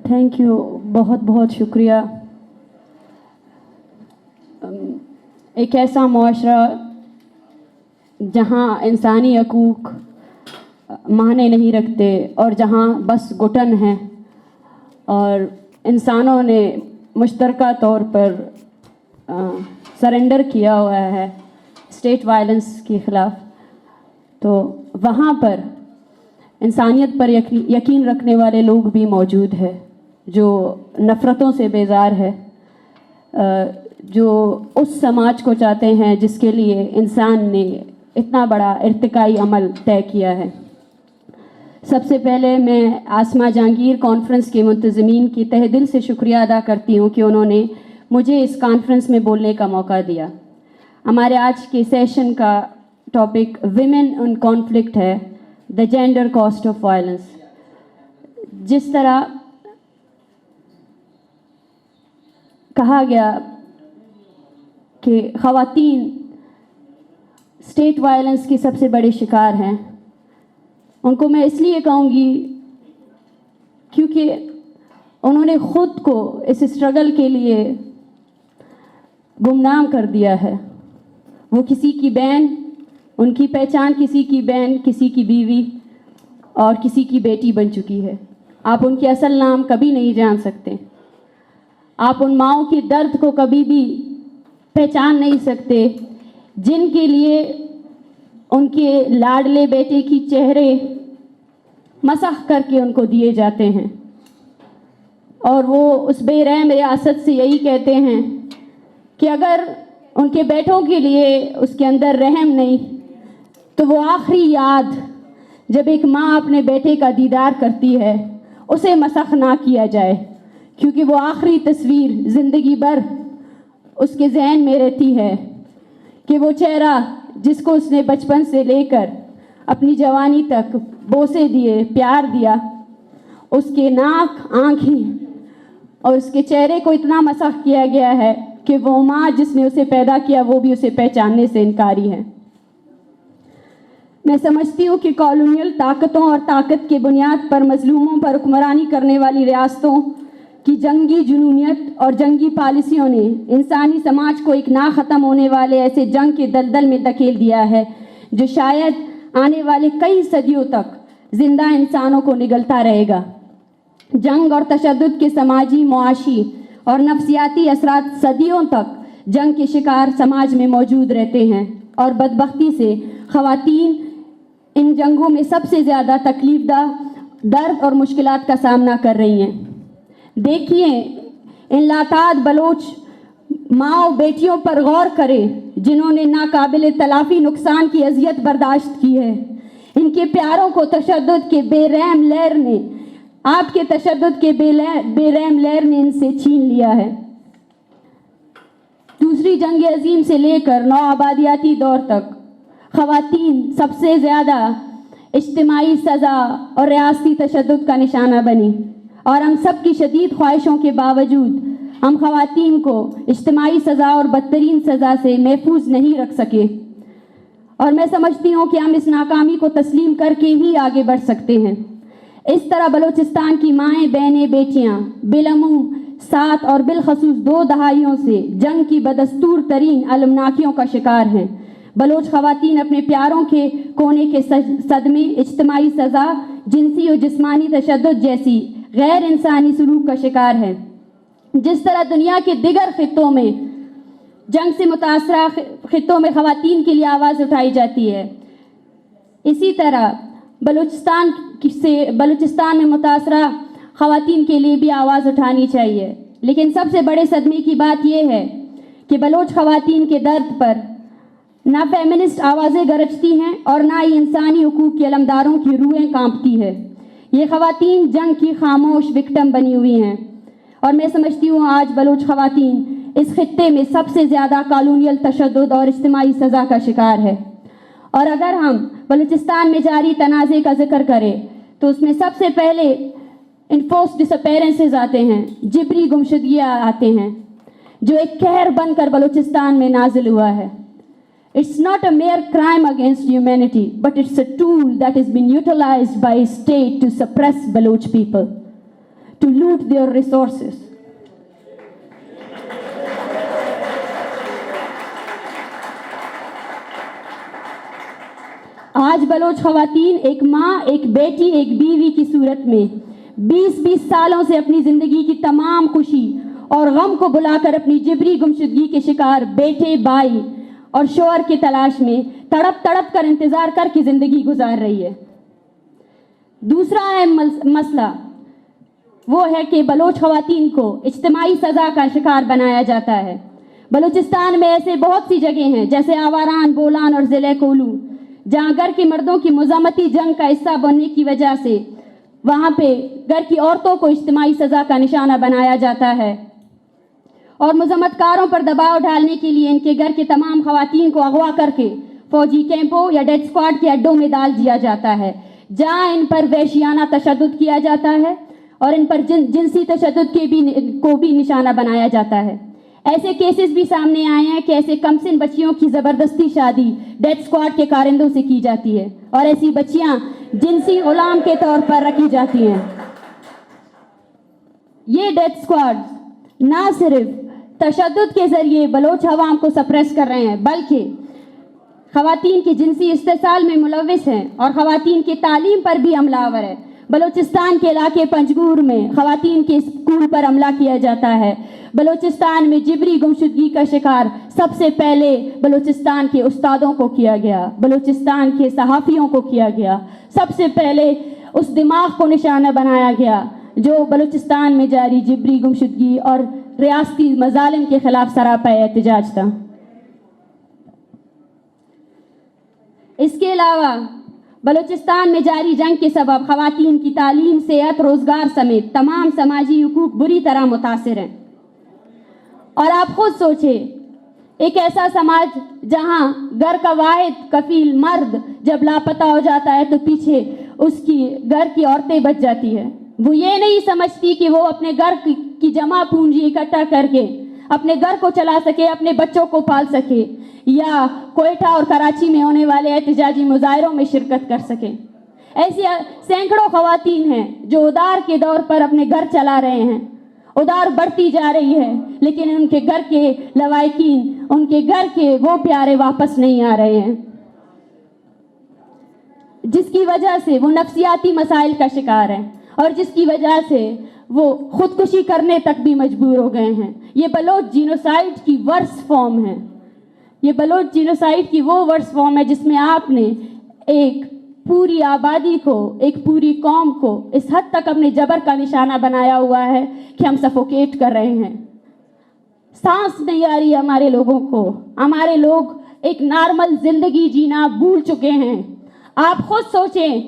Thank you, बहुत बहुत शुक्रिया। एक ऐसा मुआशरा जहाँ इंसानी हकूक़ माने नहीं रखते और जहाँ बस घुटन है और इंसानों ने मुश्तरका तौर पर सरेंडर किया हुआ है स्टेट वायलेंस के ख़िलाफ़, तो वहाँ पर इंसानियत पर यकीन रखने वाले लोग भी मौजूद है जो नफ़रतों से बेजार है, जो उस समाज को चाहते हैं जिसके लिए इंसान ने इतना बड़ा इर्तिकाई अमल तय किया है। सबसे पहले मैं आसमा जहांगीर कॉन्फ्रेंस के मुंतज़मीन की तहे दिल से शुक्रिया अदा करती हूँ कि उन्होंने मुझे इस कॉन्फ्रेंस में बोलने का मौका दिया। हमारे आज के सेशन का टॉपिक विमेन इन कॉन्फ्लिक्ट है, the gender cost of violence. जिस तरह कहा गया कि ख़वातीन स्टेट वायलेंस की सबसे बड़े शिकार हैं, उनको मैं इसलिए कहूँगी क्योंकि उन्होंने ख़ुद को इस स्ट्रगल के लिए गुमनाम कर दिया है। वो किसी की बहन, उनकी पहचान किसी की बहन, किसी की बीवी और किसी की बेटी बन चुकी है। आप उनके असल नाम कभी नहीं जान सकते, आप उन माँओं के दर्द को कभी भी पहचान नहीं सकते जिनके लिए उनके लाडले बेटे की चेहरे मसख करके उनको दिए जाते हैं और वो उस बेरहम रियासत से यही कहते हैं कि अगर उनके बेटों के लिए उसके अंदर रहम नहीं तो वो आखिरी याद जब एक माँ अपने बेटे का दीदार करती है उसे मसख ना किया जाए, क्योंकि वो आखिरी तस्वीर ज़िंदगी भर उसके जहन में रहती है कि वो चेहरा जिसको उसने बचपन से लेकर अपनी जवानी तक बोसे दिए, प्यार दिया, उसके नाक, आँखें और उसके चेहरे को इतना मसख किया गया है कि वो माँ जिसने उसे पैदा किया वो भी उसे पहचानने से इनकारी है। मैं समझती हूँ कि कॉलोनियल ताकतों और ताकत के बुनियाद पर मजलूमों पर हुक्मरानी करने वाली रियासतों की जंगी जुनूनियत और जंगी पॉलिसियों ने इंसानी समाज को एक ना ख़त्म होने वाले ऐसे जंग के दलदल में धकेल दिया है जो शायद आने वाले कई सदियों तक ज़िंदा इंसानों को निगलता रहेगा। जंग और तशद्दुद के समाजी, मुआशी और नफ्सियाती असरात सदियों तक जंग के शिकार समाज में मौजूद रहते हैं और बदबख्ती से ख़वातीन इन जंगों में सबसे ज़्यादा तकलीफ़दा दर्द और मुश्किलात का सामना कर रही हैं। देखिए, इन लाताद बलोच माँ बेटियों पर गौर करें जिन्होंने नाकाबिल तलाफ़ी नुकसान की अज़ियत बर्दाश्त की है। इनके प्यारों को तशद्दुद के बेरहम लहर ने, आपके तशद्दुद के बेरहम लहर ने इनसे छीन लिया है। दूसरी जंग अज़ीम से लेकर नौ आबादियाती दौर तक ख़वातीन सबसे ज़्यादा इज्तिमाई सज़ा और रियासती तशद्दुद का निशाना बनी और हम सब की शदीद ख्वाहिशों के बावजूद हम ख़वातीन को इज्तिमाई सज़ा और बदतरीन सज़ा से महफूज नहीं रख सके। और मैं समझती हूँ कि हम इस नाकामी को तस्लीम करके ही आगे बढ़ सकते हैं। इस तरह बलूचिस्तान की माएँ, बहनें, बेटियाँ बिलमूम 7 और बिलखसूस 2 दहाइयों से जंग की बदस्तूर तरीन अलमनाकियों का शिकार हैं। बलोच ख़वातीन अपने प्यारों के कोने के सदमे, इज्तिमाई सज़ा, जिनसी और जिस्मानी तशद्दुद जैसी गैर इंसानी सलूक का शिकार है। जिस तरह दुनिया के दिगर खित्तों में जंग से मुतासरा खित्तों में ख़वातीन के लिए आवाज़ उठाई जाती है, इसी तरह बलूचिस्तान में मुतासरा ख़वातीन के लिए भी आवाज़ उठानी चाहिए। लेकिन सबसे बड़े सदमे की बात यह है कि बलोच ख़वातीन के दर्द पर ना फेमिनिस्ट आवाज़ें गरजती हैं और ना ही इंसानी हुकूक़ के अलमदारों की रूहें कांपती है। ये ख़वातीन जंग की खामोश विक्टिम बनी हुई हैं और मैं समझती हूँ आज बलोच ख़वातीन इस खित्ते में सबसे ज़्यादा कॉलोनियल तशद्दुद और इज्तिमाई सज़ा का शिकार है। और अगर हम बलूचिस्तान में जारी तनाज़े का जिक्र करें तो उसमें सबसे पहले इन्फोर्स डिसअपेरेंसेस आते हैं, जिबरी गुमशुदगियाँ आते हैं, जो एक कहर बनकर बलूचिस्तान में नाजिल हुआ है। It's not a mere crime against humanity, but it's a tool that has been utilized by state to suppress Baloch people, to loot their resources. आज बलोच खवातीन एक माँ, एक बेटी, एक बीवी की सूरत में 20-20 सालों से अपनी ज़िंदगी की तमाम खुशी और गम को बुलाकर अपनी जिबरी गुमशुदगी के शिकार बेटे, भाई और शौहर की तलाश में तड़प तड़प कर इंतज़ार करके ज़िंदगी गुजार रही है। दूसरा अहम मसला वो है कि बलोच खवातीन को इज्तिमाई सज़ा का शिकार बनाया जाता है। बलूचिस्तान में ऐसे बहुत सी जगह हैं जैसे आवारान, बोलान और ज़िले कोलू, जहाँ घर के मर्दों की मुज़ामती जंग का हिस्सा बनने की वजह से वहाँ पे घर की औरतों को इज्तिमाई सज़ा का निशाना बनाया जाता है और मुज़म्मतकारों पर दबाव डालने के लिए इनके घर के तमाम खवातीन को अगवा करके फ़ौजी कैंपों या डेथ स्क्वाड के अड्डों में डाल दिया जाता है, जहाँ इन पर वहशियाना तशद्दुद किया जाता है और इन पर जिनसी तशद्दुद को भी निशाना बनाया जाता है। ऐसे केसेस भी सामने आए हैं कि ऐसे कमसिन बच्चियों की ज़बरदस्ती शादी डेथ स्क्वाड के कारिंदों से की जाती है और ऐसी बच्चियां जिनसी गुलाम के तौर पर रखी जाती हैं। ये डेथ स्क्वाड ना सिर्फ तशद्दुद के ज़रिए बलोच अवाम को सप्रेस कर रहे हैं, बल्कि ख़वातीन की जिनसी इस्तेसाल में मुलव्विस हैं और ख़वातीन की तालीम पर भी हमलावर है। बलूचिस्तान के इलाके पंजगूर में ख़वातीन के स्कूल पर हमला किया जाता है। बलूचिस्तान में जिबरी गुमशुदगी का शिकार सबसे पहले बलूचिस्तान के उस्तादों को किया गया, बलूचिस्तान के सहाफ़ियों को किया गया। सबसे पहले उस दिमाग को निशाना बनाया गया जो बलूचिस्तान में जारी जिबरी गुमशुदगी और रियासती मज़ालिम के ख़िलाफ़ सरापा एहतजाज था। इसके अलावा बलूचिस्तान में जारी जंग के सबब ख़वातीन की तालीम, सेहत, रोज़गार समेत तमाम समाजी हुकूक बुरी तरह मुतासिर हैं। और आप खुद सोचें, एक ऐसा समाज जहां घर का वाहिद कफील मर्द जब लापता हो जाता है तो पीछे उसकी घर की औरतें बच जाती है। वो ये नहीं समझती कि वो अपने घर की जमा पूंजी इकट्ठा करके अपने घर को चला सके, अपने बच्चों को पाल सके या कोयटा और कराची में होने वाले एहतजाजी मुजाहिरों में शिरकत कर सके। ऐसी सैकड़ों ख़वातीन हैं जो उधार के दौर पर अपने घर चला रहे हैं। उधार बढ़ती जा रही है लेकिन उनके घर के लवाकिन, उनके घर के वो प्यारे वापस नहीं आ रहे हैं, जिसकी वजह से वो नफ्सियाती मसाइल का शिकार हैं और जिसकी वजह से वो खुदकुशी करने तक भी मजबूर हो गए हैं। ये बलोच जीनोसाइड की वर्स्ट फॉर्म है। ये बलोच जीनोसाइड की वो वर्स्ट फॉर्म है जिसमें आपने एक पूरी आबादी को, एक पूरी कौम को इस हद तक अपने जबर का निशाना बनाया हुआ है कि हम सफोकेट कर रहे हैं। सांस नहीं आ रही हमारे लोगों को। हमारे लोग एक नॉर्मल जिंदगी जीना भूल चुके हैं। आप खुद सोचें,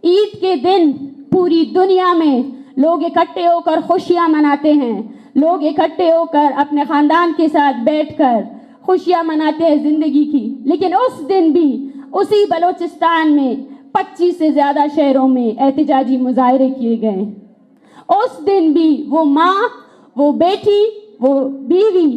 ईद के दिन पूरी दुनिया में लोग इकट्ठे होकर खुशियां मनाते हैं, लोग इकट्ठे होकर अपने ख़ानदान के साथ बैठकर खुशियां मनाते हैं ज़िंदगी की। लेकिन उस दिन भी उसी बलूचिस्तान में 25 से ज़्यादा शहरों में एहतजाजी मुजाहरे किए गए। उस दिन भी वो माँ, वो बेटी, वो बीवी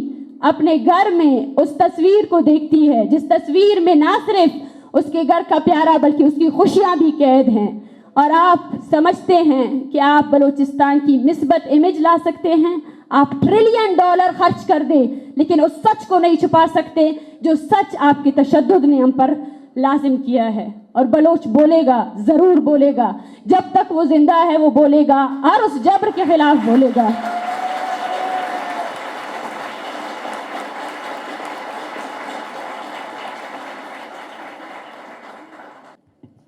अपने घर में उस तस्वीर को देखती है जिस तस्वीर में ना सिर्फ उसके घर का प्यारा बल्कि उसकी खुशियाँ भी कैद हैं। और आप समझते हैं कि आप बलूचिस्तान की मिस्बत इमेज ला सकते हैं, आप $1 ट्रिलियन खर्च कर दें, लेकिन उस सच को नहीं छुपा सकते जो सच आपके तशद्दुद ने हम पर लाजिम किया है। और बलोच बोलेगा, ज़रूर बोलेगा, जब तक वो जिंदा है वो बोलेगा और उस जबर के खिलाफ बोलेगा।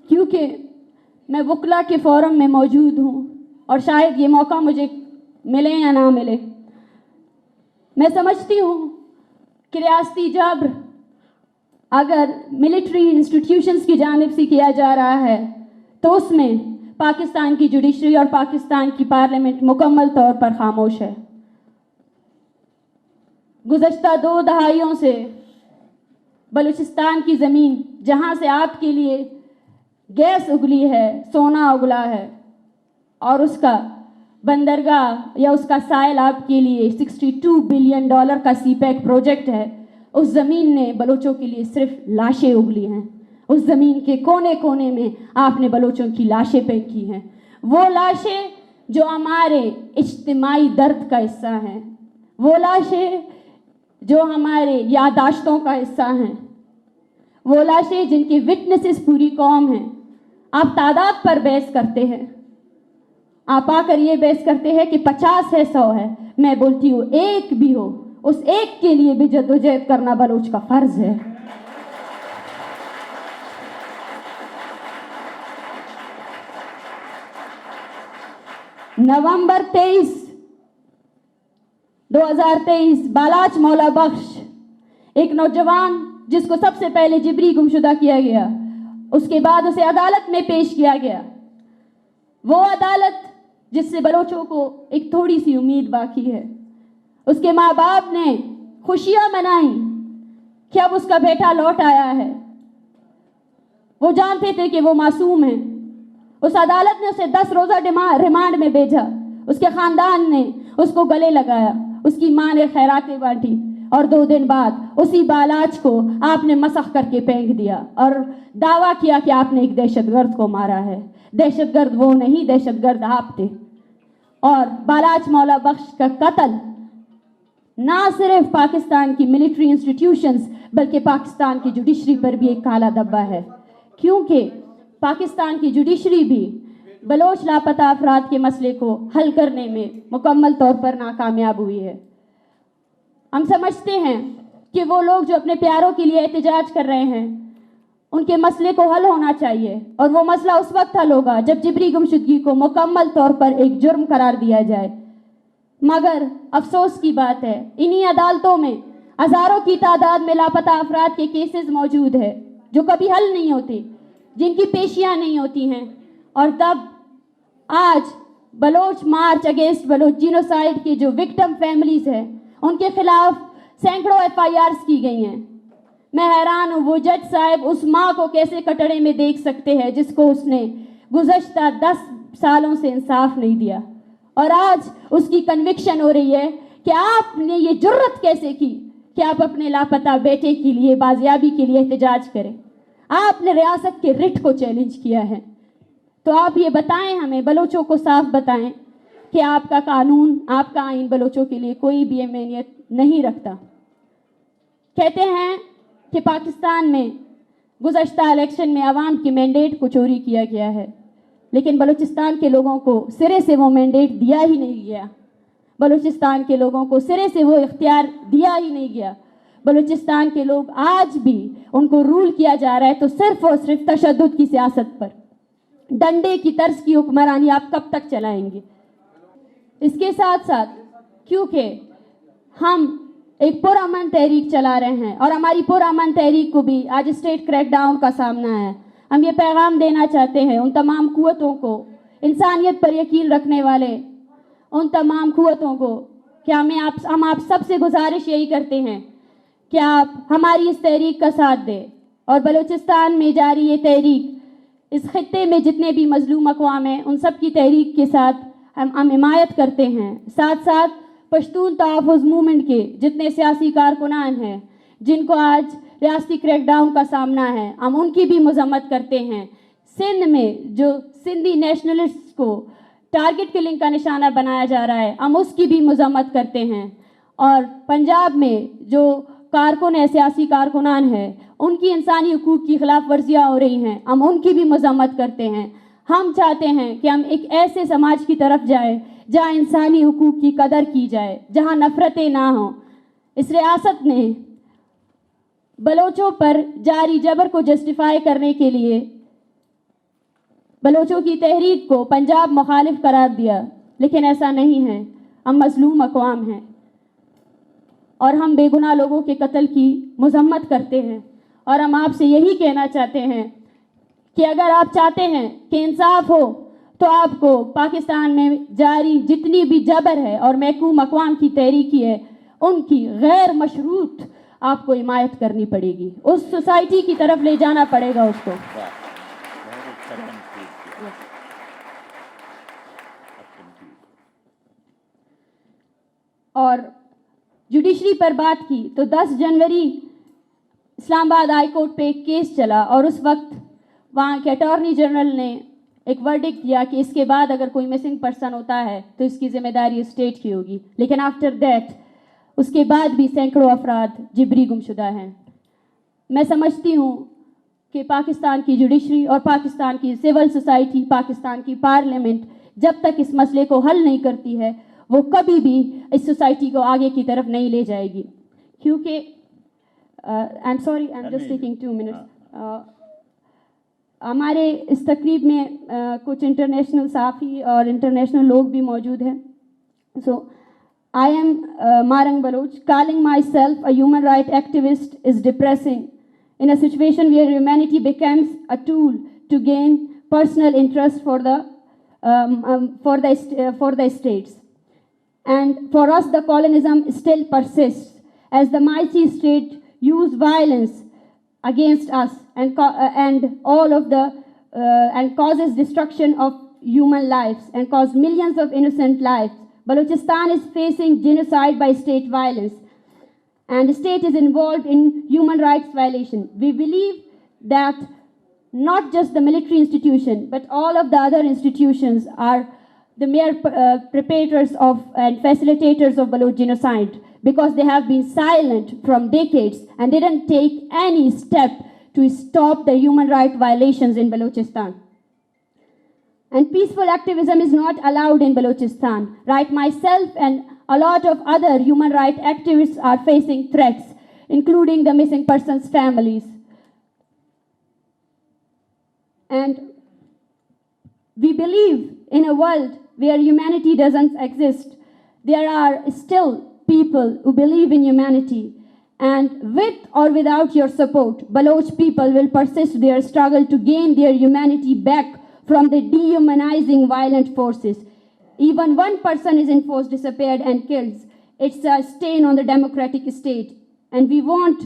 क्योंकि मैं वकला के फोरम में मौजूद हूँ और शायद ये मौका मुझे मिले या ना मिले, मैं समझती हूँ कि रियासती जबर अगर मिलिट्री इंस्टीट्यूशंस की जानिब से किया जा रहा है तो उसमें पाकिस्तान की जुडिशरी और पाकिस्तान की पार्लियामेंट मुकम्मल तौर पर खामोश है। गुज़श्ता 2 दहाइयों से बलूचिस्तान की ज़मीन जहाँ से आपके लिए गैस उगली है, सोना उगला है और उसका बंदरगाह या उसका साइल आपके लिए $62 बिलियन का सीपैक प्रोजेक्ट है, उस ज़मीन ने बलोचों के लिए सिर्फ लाशें उगली हैं। उस ज़मीन के कोने कोने में आपने बलोचों की लाशें फेंकी हैं। वो लाशें जो हमारे इज्तिमाई दर्द का हिस्सा हैं, वो लाशें जो हमारे यादाश्तों का हिस्सा हैं, वो लाशें जिनकी विटनेसेस पूरी कौम हैं। आप तादाद पर बहस करते हैं, आप आकर ये बहस करते हैं कि 50 है 100 है। मैं बोलती हूँ एक भी हो, उस एक के लिए भी जद्दोजहद करना बलोच का फर्ज है। नवंबर 23, 2023 बालाच मौला बख्श, एक नौजवान जिसको सबसे पहले जिबरी गुमशुदा किया गया, उसके बाद उसे अदालत में पेश किया गया। वो अदालत जिससे बलोचों को एक थोड़ी सी उम्मीद बाकी है। उसके माँ बाप ने खुशियां मनाई कि अब उसका बेटा लौट आया है। वो जानते थे कि वो मासूम है। उस अदालत ने उसे 10 रोज़ा रिमांड में भेजा। उसके ख़ानदान ने उसको गले लगाया, उसकी माँ ने खैरातें बांटी और 2 दिन बाद उसी बालाच को आपने मसख करके फेंक दिया और दावा किया कि आपने एक दहशतगर्द को मारा है। दहशतगर्द वो नहीं, दहशतगर्द आप थे। और बालाच मौला बख्श का कत्ल ना सिर्फ पाकिस्तान की मिलिट्री इंस्टीट्यूशंस बल्कि पाकिस्तान की जुडिशरी पर भी एक काला धब्बा है, क्योंकि पाकिस्तान की जुडिशरी भी बलोच लापता अफराद के मसले को हल करने में मुकम्मल तौर पर नाकामयाब हुई है। हम समझते हैं कि वो लोग जो अपने प्यारों के लिए एहतजाज कर रहे हैं, उनके मसले को हल होना चाहिए, और वो मसला उस वक्त हल होगा जब जिबरी गुमशुदगी को मुकम्मल तौर पर एक जुर्म करार दिया जाए। मगर अफसोस की बात है, इन्हीं अदालतों में हज़ारों की तादाद में लापता अफराद के केसेस मौजूद है जो कभी हल नहीं होते, जिनकी पेशियां नहीं होती हैं। और तब आज Baloch march against Baloch genocide के जो विक्टिम फैमिलीज़ हैं, उनके खिलाफ सैकड़ों FIRs की गई हैं। मैं हैरान हूँ, वो जज साहब उस माँ को कैसे कटड़े में देख सकते हैं जिसको उसने गुज़श्ता 10 सालों से इंसाफ नहीं दिया, और आज उसकी कन्विक्शन हो रही है कि आपने ये जुर्रत कैसे की कि आप अपने लापता बेटे के लिए बाजियाबी के लिए एहतजाज करें। आपने रियासत के रिट को चैलेंज किया है। तो आप ये बताएं, हमें बलोचों को साफ बताएं कि आपका कानून, आपका आइन बलोचों के लिए कोई भी अहमियत नहीं रखता। कहते हैं कि पाकिस्तान में गुज़श्ता इलेक्शन में आवाम की मैंडेट को चोरी किया गया है, लेकिन बलूचिस्तान के लोगों को सिरे से वो मैंडेट दिया ही नहीं गया। बलूचिस्तान के लोगों को सिरे से वो इख्तियार दिया ही नहीं गया। बलूचिस्तान के लोग आज भी उनको रूल किया जा रहा है तो सिर्फ और सिर्फ तशद्दुद की सियासत पर। डंडे की तर्ज की हुक्मरानी आप कब तक चलाएंगे? इसके साथ साथ क्योंकि हम एक पुरअमन तहरीक चला रहे हैं और हमारी पुरअमन तहरीक को भी आज स्टेट क्रैकडाउन का सामना है, हम ये पैगाम देना चाहते हैं उन तमाम कुव्वतों को, इंसानियत पर यकीन रखने वाले उन तमाम कुव्वतों को, कि हम आप सबसे गुजारिश यही करते हैं कि आप हमारी इस तहरीक का साथ दें और बलूचिस्तान में जारी ये तहरीक, इस खित्ते में जितने भी मजलूम अक़वाम हैं उन सब की तहरीक के साथ हम हिमायत करते हैं। साथ साथ पश्तून तहफ़्फ़ुज़ मूवमेंट के जितने सियासी कारकुनान हैं जिनको आज रियासती क्रैकडाउन का सामना है, हम उनकी भी मज़म्मत करते हैं। सिंध में जो सिंधी नेशनलिस्ट को टारगेट किलिंग का निशाना बनाया जा रहा है, हम उसकी भी मज़म्मत करते हैं। और पंजाब में जो कारकुन है, सियासी कारकुनान हैं, उनकी इंसानी हुकूक की खिलाफ वर्जियाँ हो रही हैं, हम उनकी भी मज़म्मत करते हैं। हम चाहते हैं कि हम एक ऐसे समाज की तरफ जाएं जहाँ इंसानी हुकूक की कदर की जाए, जहाँ नफ़रतें ना हों। इस रियासत ने बलोचों पर जारी जबर को जस्टिफाई करने के लिए बलोचों की तहरीक को पंजाब मुखालिफ करार दिया, लेकिन ऐसा नहीं है। हम मजलूम अक़वाम हैं और हम बेगुनाह लोगों के कत्ल की मज़म्मत करते हैं, और हम आपसे यही कहना चाहते हैं कि अगर आप चाहते हैं कि इंसाफ हो तो आपको पाकिस्तान में जारी जितनी भी जबर है और महकूम अक़वाम की तहरीकी है, उनकी गैर मशरूत आपको हिमायत करनी पड़ेगी, उस सोसाइटी की तरफ ले जाना पड़ेगा उसको। और जुडिशरी पर बात की तो 10 जनवरी इस्लामाबाद हाई कोर्ट पे एक केस चला और उस वक्त वहाँ के अटॉर्नी जनरल ने ایک ورڈکٹ دیا کہ اس کے بعد اگر کوئی مسنگ پرسن ہوتا ہے تو اس کی ذمہ داری اسٹیٹ کی ہوگی، لیکن آفٹر دیٹ اس کے بعد بھی سینکڑوں افراد جبری گمشدہ ہیں۔ میں سمجھتی ہوں کہ پاکستان کی جوڈیشری اور پاکستان کی سول سوسائٹی، پاکستان کی پارلیمنٹ جب تک اس مسئلے کو حل نہیں کرتی ہے وہ کبھی بھی اس سوسائٹی کو آگے کی طرف نہیں لے جائے گی، کیونکہ جسٹ ٹیکنگ 2 منٹس۔ ہمارے اس تقریب میں کچھ انٹرنیشنل صحافی اور انٹرنیشنل لوگ بھی موجود ہیں۔ سو I am Marang Baloch. Calling myself a human rights activist is depressing in a situation where humanity becomes a tool to gain personal interest for the states. And for us, the colonialism still persists as the mighty state use violence against us and causes destruction of human lives and cause millions of innocent lives. Balochistan is facing genocide by state violence, and the state is involved in human rights violation. We believe that not just the military institution, but all of the other institutions are the mere perpetrators of and facilitators of Baloch genocide, because they have been silent from decades and they didn't take any step to stop the human rights violations in Balochistan. And peaceful activism is not allowed in Balochistan. Right, myself and a lot of other human rights activists are facing threats, including the missing persons' families. And we believe in a world where humanity doesn't exist. There are still people who believe in humanity. And with or without your support, Baloch people will persist their struggle to gain their humanity back from the dehumanizing violent forces. Even one person is enforced, disappeared and killed, it's a stain on the democratic state. And we want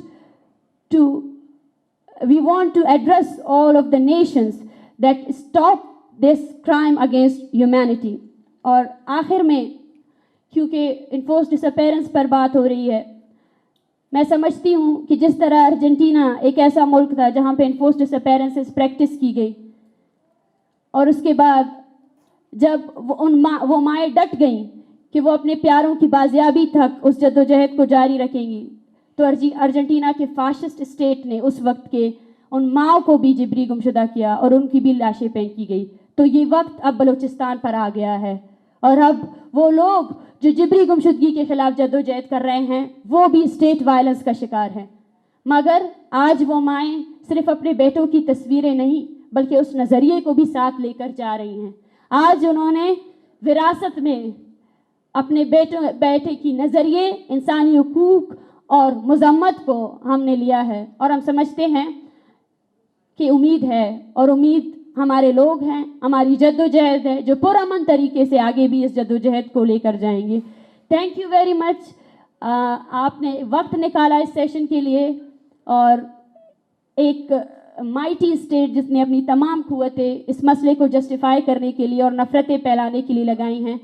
to address all of the nations that stop this crime against humanity. اور آخر میں کیونکہ enforce ڈسپیرنس پر بات ہو رہی ہے، میں سمجھتی ہوں کہ جس طرح ارجنٹینا ایک ایسا ملک تھا جہاں پہ انفورس ڈسپیرنس پریکٹس کی گئی، اور اس کے بعد جب وہ مائیں ڈٹ گئیں کہ وہ اپنے پیاروں کی بازیابی تک اس جدوجہد کو جاری رکھیں گی، تو ارجنٹینا کے فاشسٹ اسٹیٹ نے اس وقت کے ان ماؤں کو بھی جبری گمشدہ کیا اور ان کی بھی لاشیں پھینکی گئی۔ تو یہ وقت اب بلوچستان پر آ گیا ہے، اور اب وہ لوگ جو جبری گمشدگی کے خلاف جدوجہد کر رہے ہیں وہ بھی اسٹیٹ وائلنس کا شکار ہیں۔ مگر آج وہ مائیں صرف اپنے بیٹوں کی تصویریں نہیں بلکہ اس نظریے کو بھی ساتھ لے کر جا رہی ہیں۔ آج انہوں نے وراثت میں اپنے بیٹے کی نظریے، انسانی حقوق اور مذمت کو ہم نے لیا ہے، اور ہم سمجھتے ہیں کہ امید ہے، اور امید ہمارے لوگ ہیں، ہماری جدوجہد ہے جو پرامن طریقے سے آگے بھی اس جدوجہد کو لے کر جائیں گے۔ تھینک یو ویری مچ، آپ نے وقت نکالا اس سیشن کے لیے، اور ایک مائٹی اسٹیٹ جس نے اپنی تمام قوتیں اس مسئلے کو جسٹیفائی کرنے کے لیے اور نفرتیں پھیلانے کے لیے لگائی ہیں،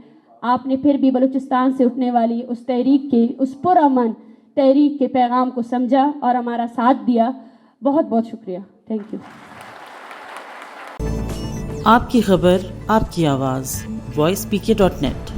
آپ نے پھر بھی بلوچستان سے اٹھنے والی اس تحریک کے، اس پرامن تحریک کے پیغام کو سمجھا اور ہمارا ساتھ دیا۔ بہت بہت شکریہ، تھینک یو۔ آپ کی خبر، آپ کی آواز، voicepk.net